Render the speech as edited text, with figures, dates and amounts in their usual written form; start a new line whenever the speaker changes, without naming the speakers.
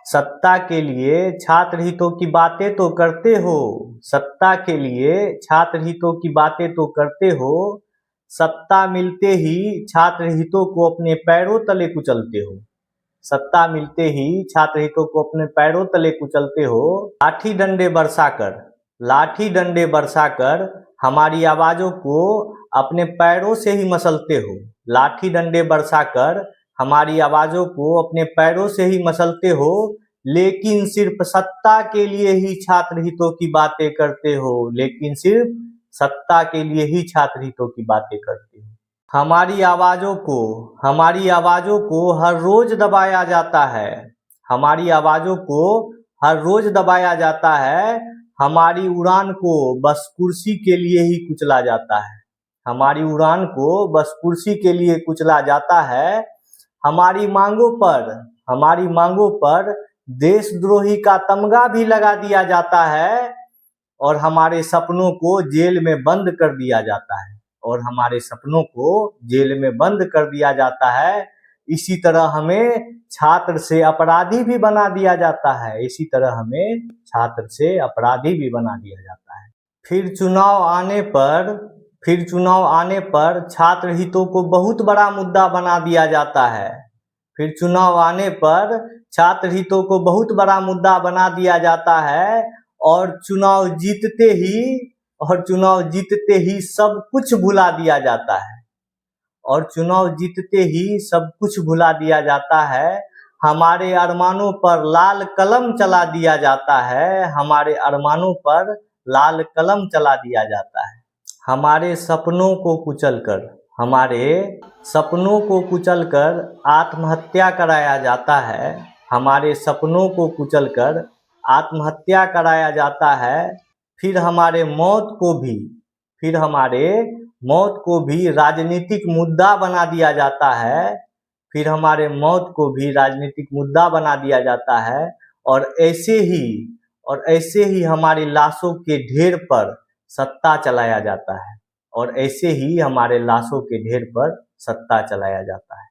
सत्ता के लिए छात्र हितों की बातें तो करते हो, सत्ता के लिए छात्र हितों की बातें तो करते हो, सत्ता मिलते ही छात्र हितों को अपने पैरों तले कुचलते हो, सत्ता मिलते ही छात्र हितों को अपने पैरों तले कुचलते हो। लाठी डंडे बरसाकर हमारी आवाजों को अपने पैरों से ही मसलते हो, लाठी डंडे बरसाकर हमारी आवाजों को अपने पैरों से ही मसलते हो, लेकिन सिर्फ सत्ता के लिए ही छात्र हितों की बातें करते हो, लेकिन सिर्फ सत्ता के लिए ही छात्र हितों की बातें करते हो। हमारी आवाजों को हर रोज दबाया जाता है, हमारी आवाजों को हर रोज दबाया जाता है, हमारी उड़ान को बस कुर्सी के लिए ही कुचला जाता है, हमारी उड़ान को बस कुर्सी के लिए कुचला जाता है। हमारी मांगों पर देशद्रोही का तमगा भी लगा दिया जाता है और हमारे सपनों को जेल में बंद कर दिया जाता है, और हमारे सपनों को जेल में बंद कर दिया जाता है। इसी तरह हमें छात्र से अपराधी भी बना दिया जाता है, इसी तरह हमें छात्र से अपराधी भी बना दिया जाता है। फिर चुनाव आने पर छात्र हितों को बहुत बड़ा मुद्दा बना दिया जाता है, फिर चुनाव आने पर छात्र हितों को बहुत बड़ा मुद्दा बना दिया जाता है, और चुनाव जीतते ही सब कुछ भुला दिया जाता है, और चुनाव जीतते ही सब कुछ भुला दिया जाता है। हमारे अरमानों पर लाल कलम चला दिया जाता है, हमारे अरमानों पर लाल कलम चला दिया जाता है। हमारे सपनों को कुचलकर आत्महत्या कराया जाता है, हमारे सपनों को कुचलकर आत्महत्या कराया जाता है। फिर हमारे मौत को भी राजनीतिक मुद्दा बना दिया जाता है, फिर हमारे मौत को भी राजनीतिक मुद्दा बना दिया जाता है, और ऐसे ही हमारी लाशों के ढेर पर सत्ता चलाया जाता है, और ऐसे ही हमारे लाशों के ढेर पर सत्ता चलाया जाता है।